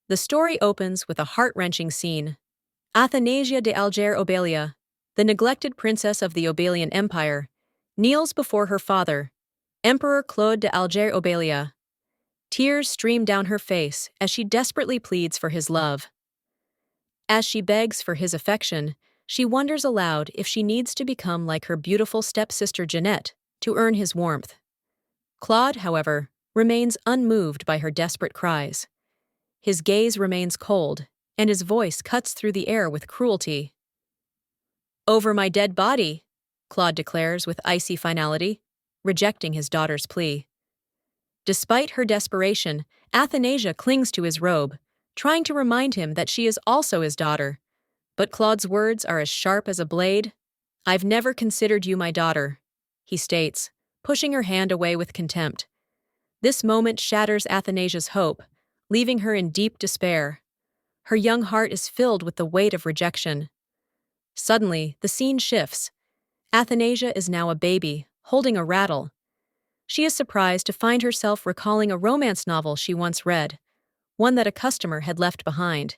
The story opens with a heart-wrenching scene. Athanasia de Alger Obelia, the neglected princess of the Obelian Empire, kneels before her father, Emperor Claude de Alger Obelia. Tears stream down her face as she desperately pleads for his love. As she begs for his affection, she wonders aloud if she needs to become like her beautiful stepsister Jeanette to earn his warmth. Claude, however, remains unmoved by her desperate cries. His gaze remains cold, and his voice cuts through the air with cruelty. "Over my dead body," Claude declares with icy finality, rejecting his daughter's plea. Despite her desperation, Athanasia clings to his robe, trying to remind him that she is also his daughter. But Claude's words are as sharp as a blade. "I've never considered you my daughter," he states, pushing her hand away with contempt. This moment shatters Athanasia's hope, leaving her in deep despair. Her young heart is filled with the weight of rejection. Suddenly, the scene shifts. Athanasia is now a baby, holding a rattle. She is surprised to find herself recalling a romance novel she once read, one that a customer had left behind.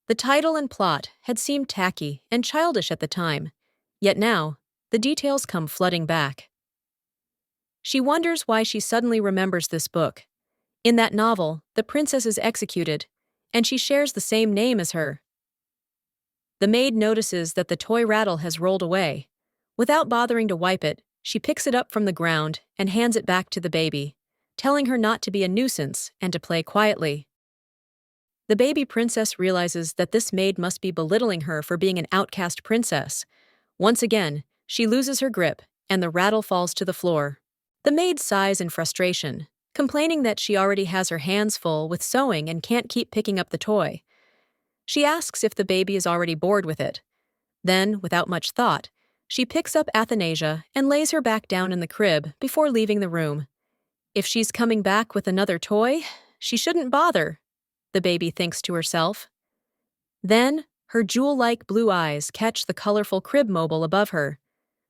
The title and plot had seemed tacky and childish at the time, yet now, the details come flooding back. She wonders why she suddenly remembers this book. In that novel, the princess is executed, and she shares the same name as her. The maid notices that the toy rattle has rolled away. Without bothering to wipe it, she picks it up from the ground and hands it back to the baby, telling her not to be a nuisance and to play quietly. The baby princess realizes that this maid must be belittling her for being an outcast princess. Once again, she loses her grip, and the rattle falls to the floor. The maid sighs in frustration, complaining that she already has her hands full with sewing and can't keep picking up the toy. She asks if the baby is already bored with it. Then, without much thought, she picks up Athanasia and lays her back down in the crib before leaving the room. If she's coming back with another toy, she shouldn't bother, the baby thinks to herself. Then, her jewel-like blue eyes catch the colorful crib mobile above her.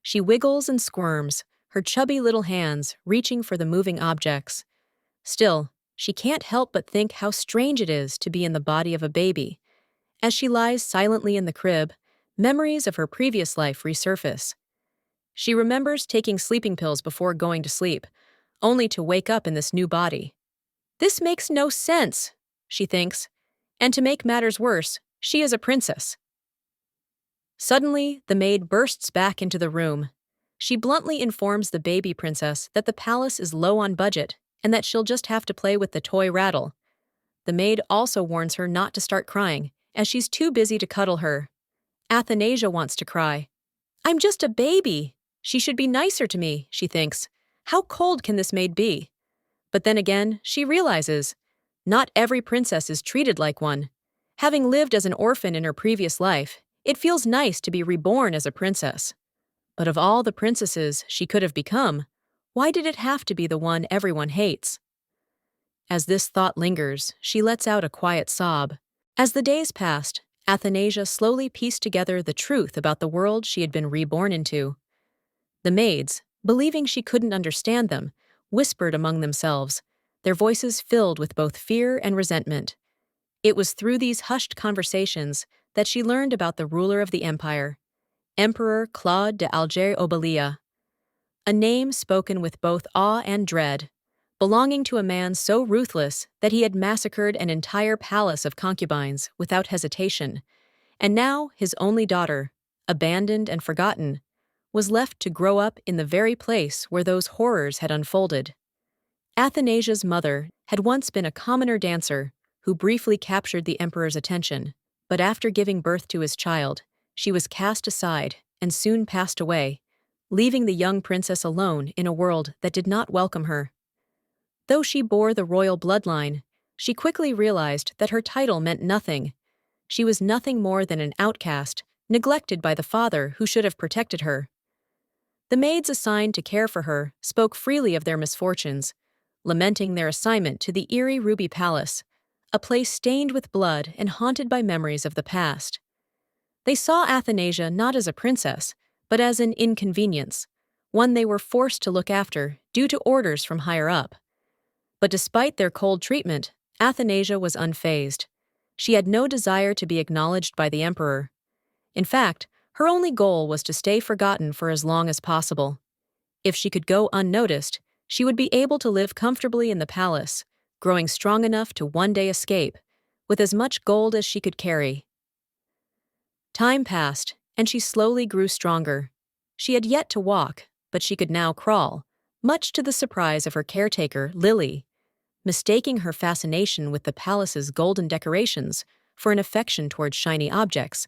She wiggles and squirms, her chubby little hands reaching for the moving objects. Still, she can't help but think how strange it is to be in the body of a baby. As she lies silently in the crib, memories of her previous life resurface. She remembers taking sleeping pills before going to sleep, only to wake up in this new body. This makes no sense, she thinks, and to make matters worse, she is a princess. Suddenly, the maid bursts back into the room. She bluntly informs the baby princess that the palace is low on budget and that she'll just have to play with the toy rattle. The maid also warns her not to start crying, as she's too busy to cuddle her. Athanasia wants to cry. "I'm just a baby. She should be nicer to me," she thinks. How cold can this maid be? But then again, she realizes, not every princess is treated like one. Having lived as an orphan in her previous life, it feels nice to be reborn as a princess. But of all the princesses she could have become, why did it have to be the one everyone hates? As this thought lingers, she lets out a quiet sob. As the days passed, Athanasia slowly pieced together the truth about the world she had been reborn into. The maids, believing she couldn't understand them, whispered among themselves, their voices filled with both fear and resentment. It was through these hushed conversations that she learned about the ruler of the empire, Emperor Claude de Alger Obelia, a name spoken with both awe and dread, belonging to a man so ruthless that he had massacred an entire palace of concubines without hesitation, and now his only daughter, abandoned and forgotten, was left to grow up in the very place where those horrors had unfolded. Athanasia's mother had once been a commoner dancer who briefly captured the emperor's attention, but after giving birth to his child, she was cast aside and soon passed away, leaving the young princess alone in a world that did not welcome her. Though she bore the royal bloodline, she quickly realized that her title meant nothing. She was nothing more than an outcast, neglected by the father who should have protected her. The maids assigned to care for her spoke freely of their misfortunes, lamenting their assignment to the eerie Ruby Palace, a place stained with blood and haunted by memories of the past. They saw Athanasia not as a princess, but as an inconvenience, one they were forced to look after due to orders from higher up. But despite their cold treatment, Athanasia was unfazed. She had no desire to be acknowledged by the emperor. In fact, her only goal was to stay forgotten for as long as possible. If she could go unnoticed, she would be able to live comfortably in the palace, growing strong enough to one day escape, with as much gold as she could carry. Time passed, and she slowly grew stronger. She had yet to walk, but she could now crawl, much to the surprise of her caretaker, Lily. Mistaking her fascination with the palace's golden decorations for an affection toward shiny objects,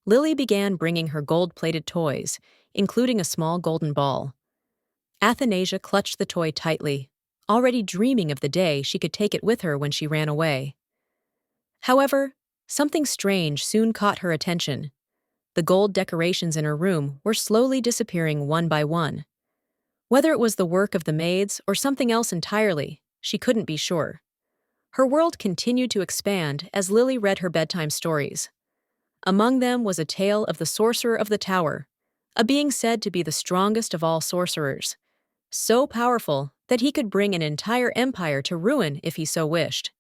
Lily began bringing her gold-plated toys, including a small golden ball. Athanasia clutched the toy tightly, already dreaming of the day she could take it with her when she ran away. However, something strange soon caught her attention. The gold decorations in her room were slowly disappearing one by one. Whether it was the work of the maids or something else entirely, she couldn't be sure. Her world continued to expand as Lily read her bedtime stories. Among them was a tale of the sorcerer of the tower, a being said to be the strongest of all sorcerers, so powerful that he could bring an entire empire to ruin if he so wished.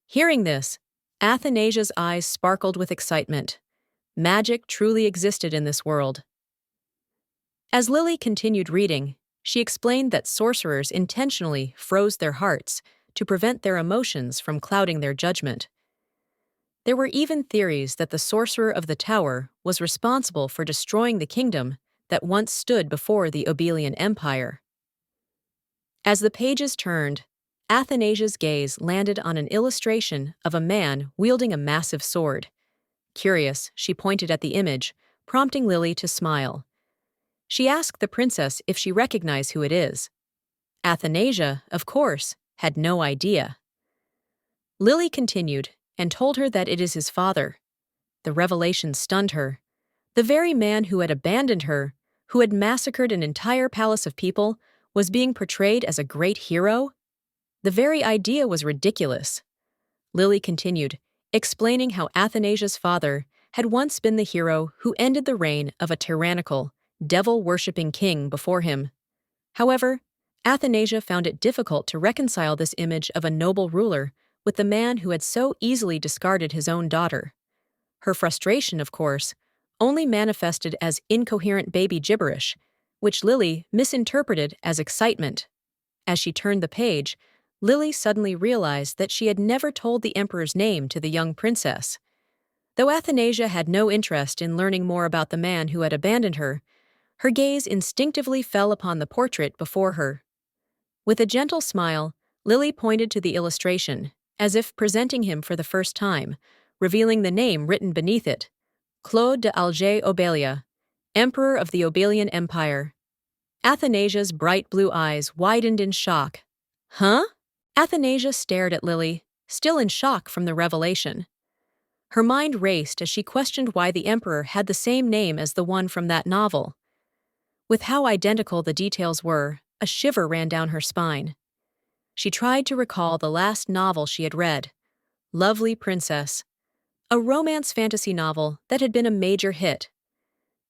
Hearing this, Athanasia's eyes sparkled with excitement. Magic truly existed in this world. As Lily continued reading, she explained that sorcerers intentionally froze their hearts to prevent their emotions from clouding their judgment. There were even theories that the sorcerer of the tower was responsible for destroying the kingdom that once stood before the Obelian Empire. As the pages turned, Athanasia's gaze landed on an illustration of a man wielding a massive sword. Curious, she pointed at the image, prompting Lily to smile. She asked the princess if she recognized who it is. Athanasia, of course, had no idea. Lily continued and told her that it is his father. The revelation stunned her. The very man who had abandoned her, who had massacred an entire palace of people, was being portrayed as a great hero? The very idea was ridiculous. Lily continued, explaining how Athanasia's father had once been the hero who ended the reign of a tyrannical, devil-worshipping king before him. However, Athanasia found it difficult to reconcile this image of a noble ruler with the man who had so easily discarded his own daughter. Her frustration, of course, only manifested as incoherent baby gibberish, which Lily misinterpreted as excitement. As she turned the page, Lily suddenly realized that she had never told the emperor's name to the young princess. Though Athanasia had no interest in learning more about the man who had abandoned her, her gaze instinctively fell upon the portrait before her. With a gentle smile, Lily pointed to the illustration, as if presenting him for the first time, revealing the name written beneath it: Claude de Alger Obelia, Emperor of the Obelian Empire. Athanasia's bright blue eyes widened in shock. Huh? Athanasia stared at Lily, still in shock from the revelation. Her mind raced as she questioned why the emperor had the same name as the one from that novel. With how identical the details were, a shiver ran down her spine. She tried to recall the last novel she had read, Lovely Princess, a romance fantasy novel that had been a major hit.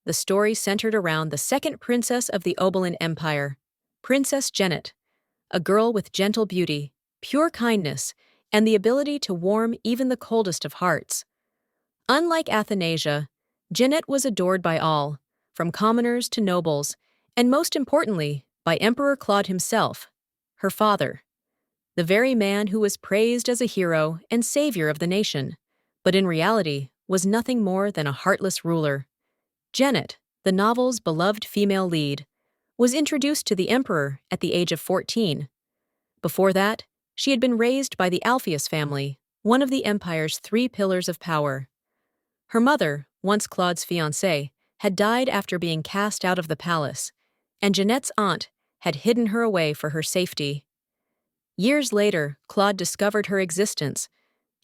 The story centered around the second princess of the Obelian Empire, Princess Genet, a girl with gentle beauty, pure kindness, and the ability to warm even the coldest of hearts. Unlike Athanasia, Genet was adored by all, from commoners to nobles, and most importantly, by Emperor Claude himself, her father. The very man who was praised as a hero and savior of the nation, but in reality was nothing more than a heartless ruler. Genet, the novel's beloved female lead, was introduced to the emperor at the age of 14. Before that, she had been raised by the Alpheus family, one of the empire's 3 pillars of power. Her mother, once Claude's fiancée, had died after being cast out of the palace, and Genet's aunt had hidden her away for her safety. Years later, Claude discovered her existence,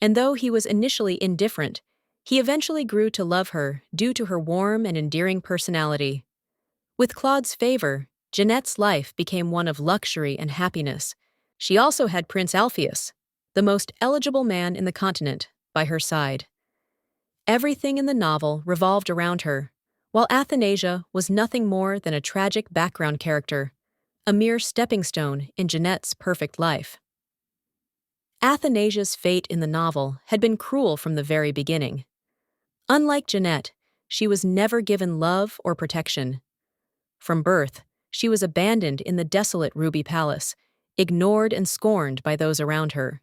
and though he was initially indifferent, he eventually grew to love her due to her warm and endearing personality. With Claude's favor, Genet's life became one of luxury and happiness. She also had Prince Alpheus, the most eligible man in the continent, by her side. Everything in the novel revolved around her, while Athanasia was nothing more than a tragic background character, a mere stepping stone in Genet's perfect life. Athanasia's fate in the novel had been cruel from the very beginning. Unlike Jeanette, she was never given love or protection. From birth, she was abandoned in the desolate Ruby Palace, ignored and scorned by those around her.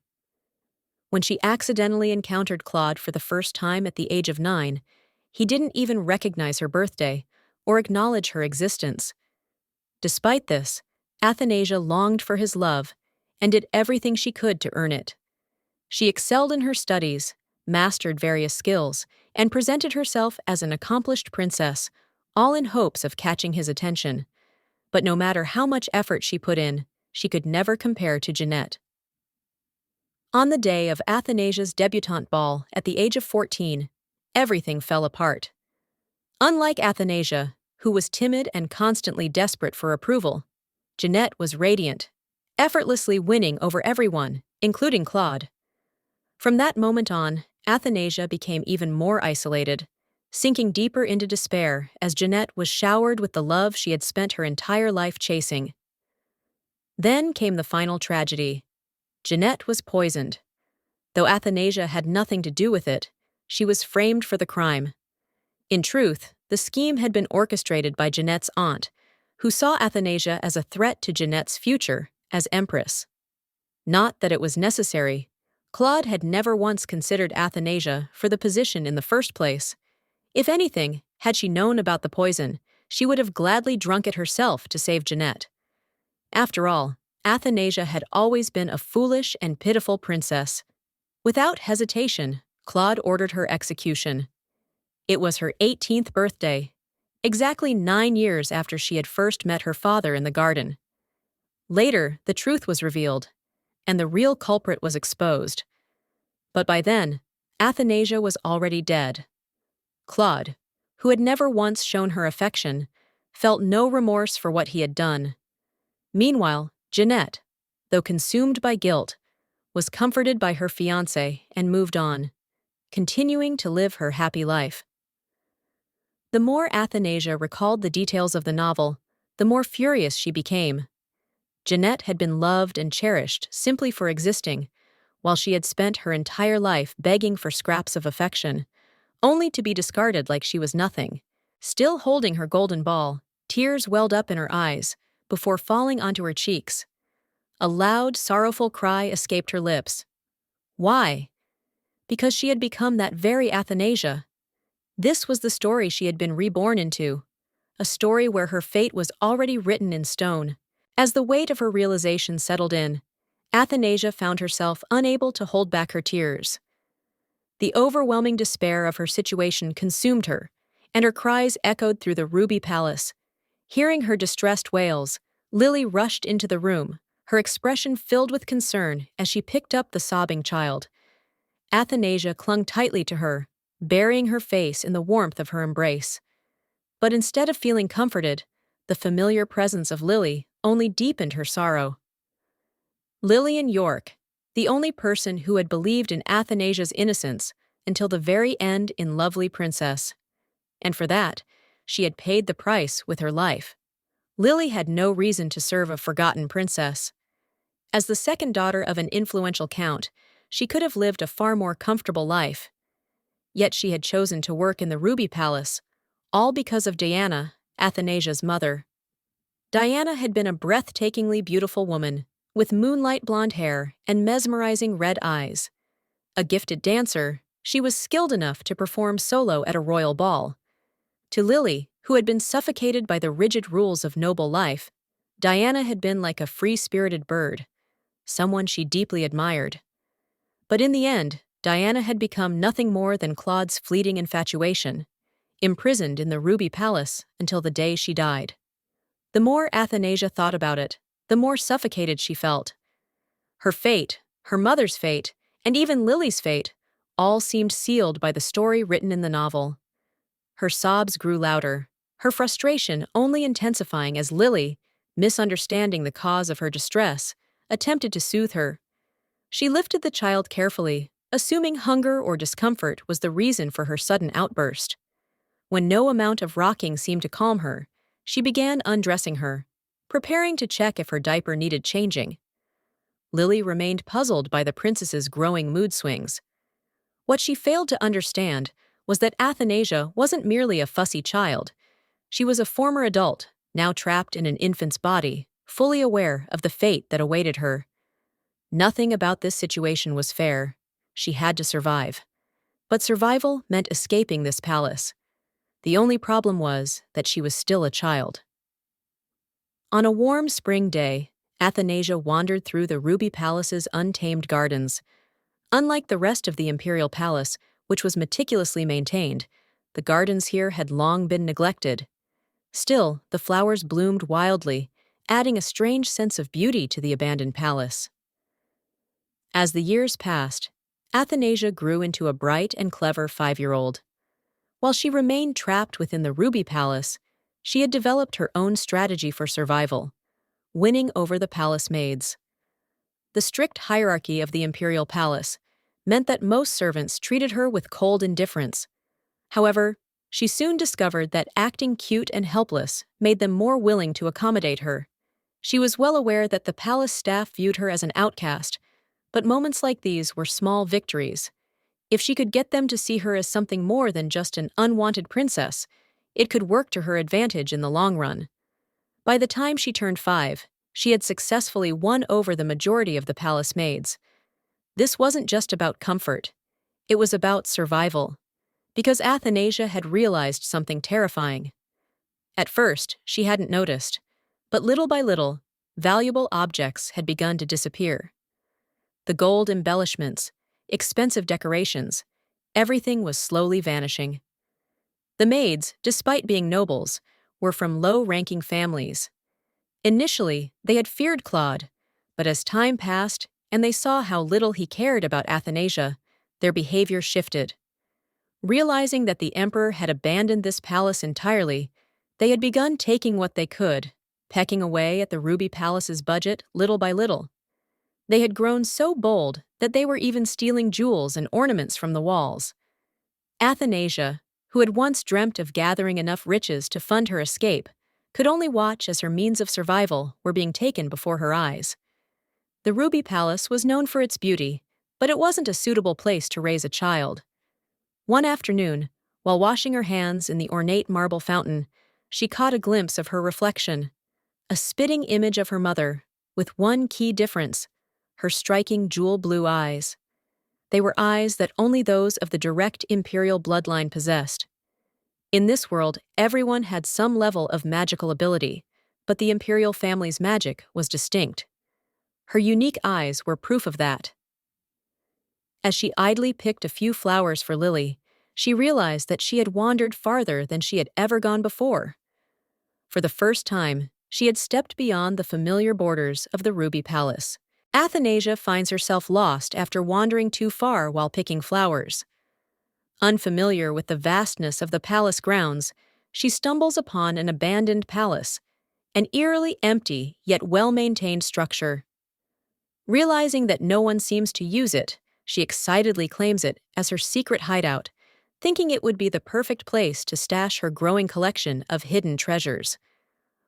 When she accidentally encountered Claude for the first time at the age of 9, he didn't even recognize her birthday or acknowledge her existence. Despite this, Athanasia longed for his love and did everything she could to earn it. She excelled in her studies, mastered various skills, and presented herself as an accomplished princess, all in hopes of catching his attention. But no matter how much effort she put in, she could never compare to Jeanette. On the day of Athanasia's debutante ball at the age of 14, everything fell apart. Unlike Athanasia, who was timid and constantly desperate for approval, Jeanette was radiant, effortlessly winning over everyone, including Claude. From that moment on, Athanasia became even more isolated, sinking deeper into despair as Jeanette was showered with the love she had spent her entire life chasing. Then came the final tragedy. Jeanette was poisoned. Though Athanasia had nothing to do with it, she was framed for the crime. In truth, the scheme had been orchestrated by Jeanette's aunt, who saw Athanasia as a threat to Jeanette's future as empress. Not that it was necessary. Claude had never once considered Athanasia for the position in the first place. If anything, had she known about the poison, she would have gladly drunk it herself to save Jeanette. After all, Athanasia had always been a foolish and pitiful princess. Without hesitation, Claude ordered her execution. It was her 18th birthday, exactly 9 years after she had first met her father in the garden. Later, the truth was revealed, and the real culprit was exposed. But by then, Athanasia was already dead. Claude, who had never once shown her affection, felt no remorse for what he had done. Meanwhile, Jeanette, though consumed by guilt, was comforted by her fiancé and moved on, continuing to live her happy life. The more Athanasia recalled the details of the novel, the more furious she became. Jeanette had been loved and cherished simply for existing, while she had spent her entire life begging for scraps of affection, only to be discarded like she was nothing. Still holding her golden ball, tears welled up in her eyes before falling onto her cheeks. A loud, sorrowful cry escaped her lips. Why? Because she had become that very Athanasia. This was the story she had been reborn into, a story where her fate was already written in stone. As the weight of her realization settled in, Athanasia found herself unable to hold back her tears. The overwhelming despair of her situation consumed her, and her cries echoed through the Ruby Palace. Hearing her distressed wails, Lily rushed into the room, her expression filled with concern as she picked up the sobbing child. Athanasia clung tightly to her, burying her face in the warmth of her embrace. But instead of feeling comforted, the familiar presence of Lily only deepened her sorrow. Lillian York, the only person who had believed in Athanasia's innocence until the very end in Lovely Princess. And for that, she had paid the price with her life. Lily had no reason to serve a forgotten princess. As the second daughter of an influential count, she could have lived a far more comfortable life. Yet she had chosen to work in the Ruby Palace, all because of Diana, Athanasia's mother. Diana had been a breathtakingly beautiful woman, with moonlight blonde hair and mesmerizing red eyes. A gifted dancer, she was skilled enough to perform solo at a royal ball. To Lily, who had been suffocated by the rigid rules of noble life, Diana had been like a free-spirited bird, someone she deeply admired. But in the end, Diana had become nothing more than Claude's fleeting infatuation, imprisoned in the Ruby Palace until the day she died. The more Athanasia thought about it, the more suffocated she felt. Her fate, her mother's fate, and even Lily's fate, all seemed sealed by the story written in the novel. Her sobs grew louder, her frustration only intensifying as Lily, misunderstanding the cause of her distress, attempted to soothe her. She lifted the child carefully, assuming hunger or discomfort was the reason for her sudden outburst. When no amount of rocking seemed to calm her, she began undressing her, preparing to check if her diaper needed changing. Lily remained puzzled by the princess's growing mood swings. What she failed to understand was that Athanasia wasn't merely a fussy child. She was a former adult, now trapped in an infant's body, fully aware of the fate that awaited her. Nothing about this situation was fair. She had to survive. But survival meant escaping this palace. The only problem was that she was still a child. On a warm spring day, Athanasia wandered through the Ruby Palace's untamed gardens. Unlike the rest of the imperial palace, which was meticulously maintained, the gardens here had long been neglected. Still, the flowers bloomed wildly, adding a strange sense of beauty to the abandoned palace. As the years passed, Athanasia grew into a bright and clever 5-year-old. While she remained trapped within the Ruby Palace, she had developed her own strategy for survival, winning over the palace maids. The strict hierarchy of the imperial palace meant that most servants treated her with cold indifference. However, she soon discovered that acting cute and helpless made them more willing to accommodate her. She was well aware that the palace staff viewed her as an outcast, but moments like these were small victories. If she could get them to see her as something more than just an unwanted princess, it could work to her advantage in the long run. By the time she turned 5, she had successfully won over the majority of the palace maids. This wasn't just about comfort. It was about survival. Because Athanasia had realized something terrifying. At first, she hadn't noticed, but little by little, valuable objects had begun to disappear. The gold embellishments, expensive decorations, everything was slowly vanishing. The maids, despite being nobles, were from low-ranking families. Initially, they had feared Claude, but as time passed and they saw how little he cared about Athanasia, their behavior shifted. Realizing that the emperor had abandoned this palace entirely, they had begun taking what they could, pecking away at the Ruby Palace's budget little by little. They had grown so bold that they were even stealing jewels and ornaments from the walls. Athanasia, who had once dreamt of gathering enough riches to fund her escape, could only watch as her means of survival were being taken before her eyes. The Ruby Palace was known for its beauty, but it wasn't a suitable place to raise a child. One afternoon, while washing her hands in the ornate marble fountain, she caught a glimpse of her reflection, a spitting image of her mother, with one key difference: her striking jewel-blue eyes. They were eyes that only those of the direct imperial bloodline possessed. In this world, everyone had some level of magical ability, but the imperial family's magic was distinct. Her unique eyes were proof of that. As she idly picked a few flowers for Lily, she realized that she had wandered farther than she had ever gone before. For the first time, she had stepped beyond the familiar borders of the Ruby Palace. Athanasia finds herself lost after wandering too far while picking flowers. Unfamiliar with the vastness of the palace grounds, she stumbles upon an abandoned palace, an eerily empty yet well-maintained structure. Realizing that no one seems to use it, she excitedly claims it as her secret hideout, thinking it would be the perfect place to stash her growing collection of hidden treasures.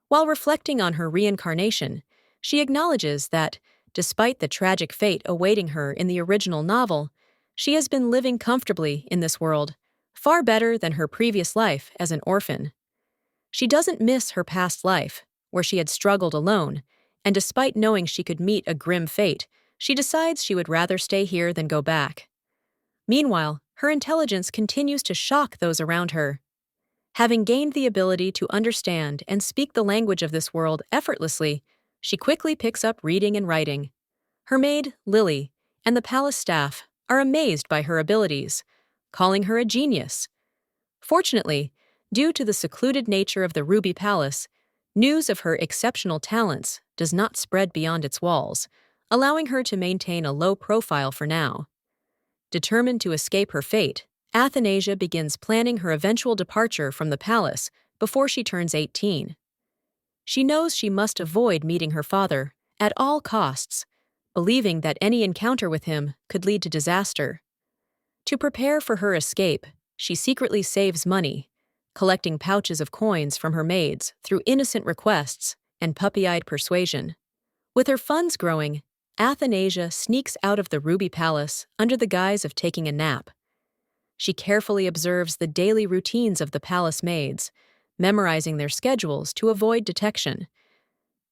While reflecting on her reincarnation, she acknowledges that, despite the tragic fate awaiting her in the original novel, she has been living comfortably in this world, far better than her previous life as an orphan. She doesn't miss her past life, where she had struggled alone, and despite knowing she could meet a grim fate, she decides she would rather stay here than go back. Meanwhile, her intelligence continues to shock those around her. Having gained the ability to understand and speak the language of this world effortlessly, she quickly picks up reading and writing. Her maid, Lily, and the palace staff are amazed by her abilities, calling her a genius. Fortunately, due to the secluded nature of the Ruby Palace, news of her exceptional talents does not spread beyond its walls, allowing her to maintain a low profile for now. Determined to escape her fate, Athanasia begins planning her eventual departure from the palace before she turns 18. She knows she must avoid meeting her father at all costs, believing that any encounter with him could lead to disaster. To prepare for her escape, she secretly saves money, collecting pouches of coins from her maids through innocent requests and puppy-eyed persuasion. With her funds growing, Athanasia sneaks out of the Ruby Palace under the guise of taking a nap. She carefully observes the daily routines of the palace maids, memorizing their schedules to avoid detection.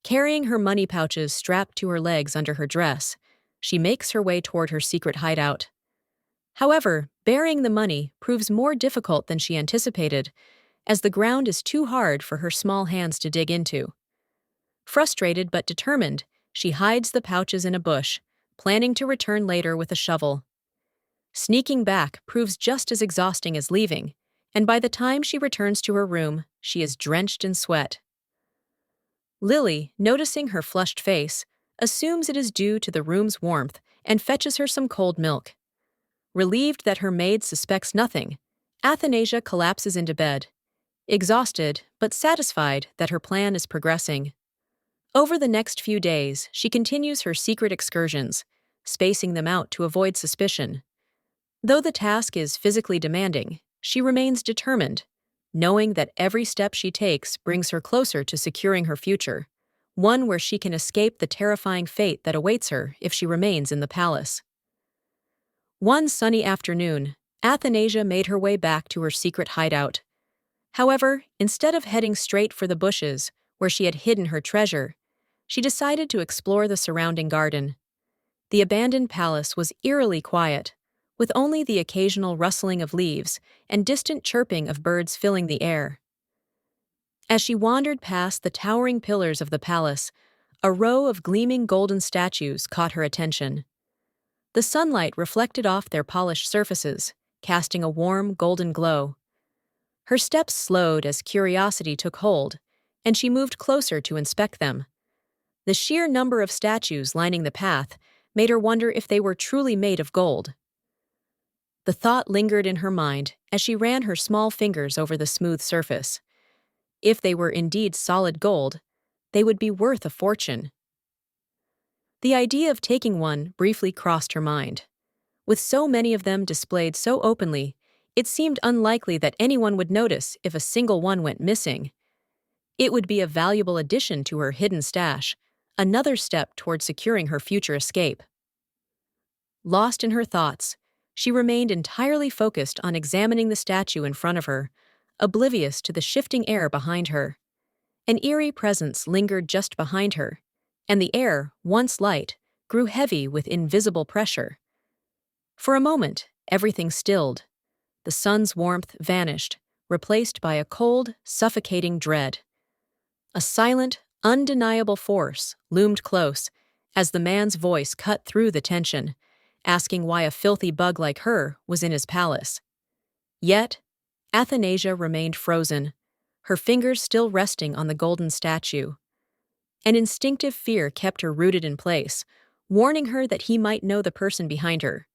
Carrying her money pouches strapped to her legs under her dress, she makes her way toward her secret hideout. However, burying the money proves more difficult than she anticipated, as the ground is too hard for her small hands to dig into. Frustrated but determined, she hides the pouches in a bush, planning to return later with a shovel. Sneaking back proves just as exhausting as leaving, and by the time she returns to her room, she is drenched in sweat. Lily, noticing her flushed face, assumes it is due to the room's warmth and fetches her some cold milk. Relieved that her maid suspects nothing, Athanasia collapses into bed, exhausted but satisfied that her plan is progressing. Over the next few days, she continues her secret excursions, spacing them out to avoid suspicion. Though the task is physically demanding, she remains determined, knowing that every step she takes brings her closer to securing her future, one where she can escape the terrifying fate that awaits her if she remains in the palace. One sunny afternoon, Athanasia made her way back to her secret hideout. However, instead of heading straight for the bushes, where she had hidden her treasure, she decided to explore the surrounding garden. The abandoned palace was eerily quiet, with only the occasional rustling of leaves and distant chirping of birds filling the air. As she wandered past the towering pillars of the palace, a row of gleaming golden statues caught her attention. The sunlight reflected off their polished surfaces, casting a warm, golden glow. Her steps slowed as curiosity took hold, and she moved closer to inspect them. The sheer number of statues lining the path made her wonder if they were truly made of gold. The thought lingered in her mind as she ran her small fingers over the smooth surface. If they were indeed solid gold, they would be worth a fortune. The idea of taking one briefly crossed her mind. With so many of them displayed so openly, it seemed unlikely that anyone would notice if a single one went missing. It would be a valuable addition to her hidden stash, another step toward securing her future escape. Lost in her thoughts, she remained entirely focused on examining the statue in front of her, oblivious to the shifting air behind her. An eerie presence lingered just behind her, and the air, once light, grew heavy with invisible pressure. For a moment, everything stilled. The sun's warmth vanished, replaced by a cold, suffocating dread. A silent, undeniable force loomed close as the man's voice cut through the tension, asking why a filthy bug like her was in his palace. Yet, Athanasia remained frozen, her fingers still resting on the golden statue. An instinctive fear kept her rooted in place, warning her that he might know the person behind her.